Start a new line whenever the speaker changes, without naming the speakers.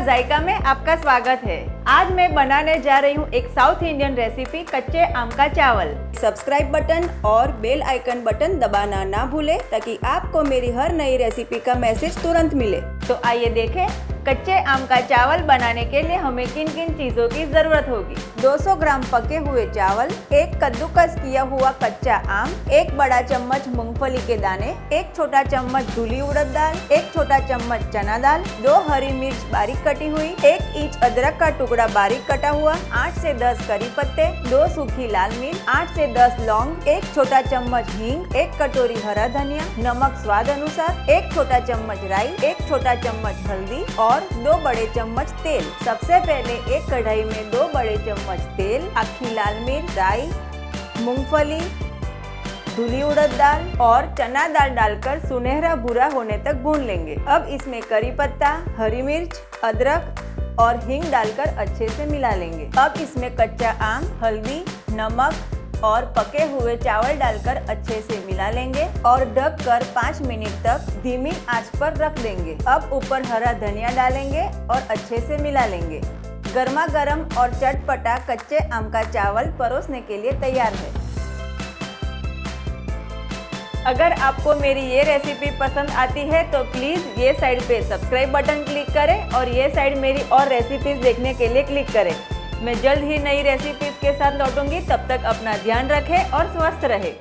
जायका में आपका स्वागत है। आज मैं बनाने जा रही हूँ एक साउथ इंडियन रेसिपी कच्चे आम का चावल।
सब्सक्राइब बटन और बेल आइकन बटन दबाना ना भूले ताकि आपको मेरी हर नई रेसिपी का मैसेज तुरंत मिले।
तो आइए देखें कच्चे आम का चावल बनाने के लिए हमें किन किन चीजों की जरूरत होगी।
200 ग्राम पके हुए चावल, एक कद्दूकस किया हुआ कच्चा आम, एक बड़ा चम्मच मूंगफली के दाने, एक छोटा चम्मच धुली उड़द दाल, एक छोटा चम्मच चना दाल, 2 हरी मिर्च बारीक कटी हुई, 1 इंच अदरक का टुकड़ा बारीक कटा हुआ, 8 से 10 करी पत्ते, 2 सूखी लाल मिर्च, 8 से 10 लौंग, 1 छोटा चम्मच हींग, 1 कटोरी हरा धनिया, नमक स्वाद अनुसार, 1 छोटा चम्मच राई, 1 छोटा चम्मच हल्दी और 2 बड़े चम्मच तेल। सबसे पहले एक कढ़ाई में 2 बड़े चम्मच तेल, अक्खी लाल मिर्च, राई, मूंगफली, धुली उड़द दाल और चना दाल डालकर सुनहरा भूरा होने तक भून लेंगे। अब इसमें करी पत्ता, हरी मिर्च, अदरक और हींग डालकर अच्छे से मिला लेंगे। अब इसमें कच्चा आम, हल्दी, नमक और पके हुए चावल डालकर अच्छे से मिला लेंगे और ढककर 5 मिनट तक धीमी आंच पर रख देंगे। अब ऊपर हरा धनिया डालेंगे और अच्छे से मिला लेंगे। गर्मा गर्म और चटपटा कच्चे आम का चावल परोसने के लिए तैयार है। अगर आपको मेरी ये रेसिपी पसंद आती है तो प्लीज़ ये साइड पे सब्सक्राइब बटन क्लिक करें और ये साइड मेरी और रेसिपीज देखने के लिए क्लिक करें। मैं जल्द ही नई रेसिपीज के साथ लौटूंगी। तब तक अपना ध्यान रखें और स्वस्थ रहें।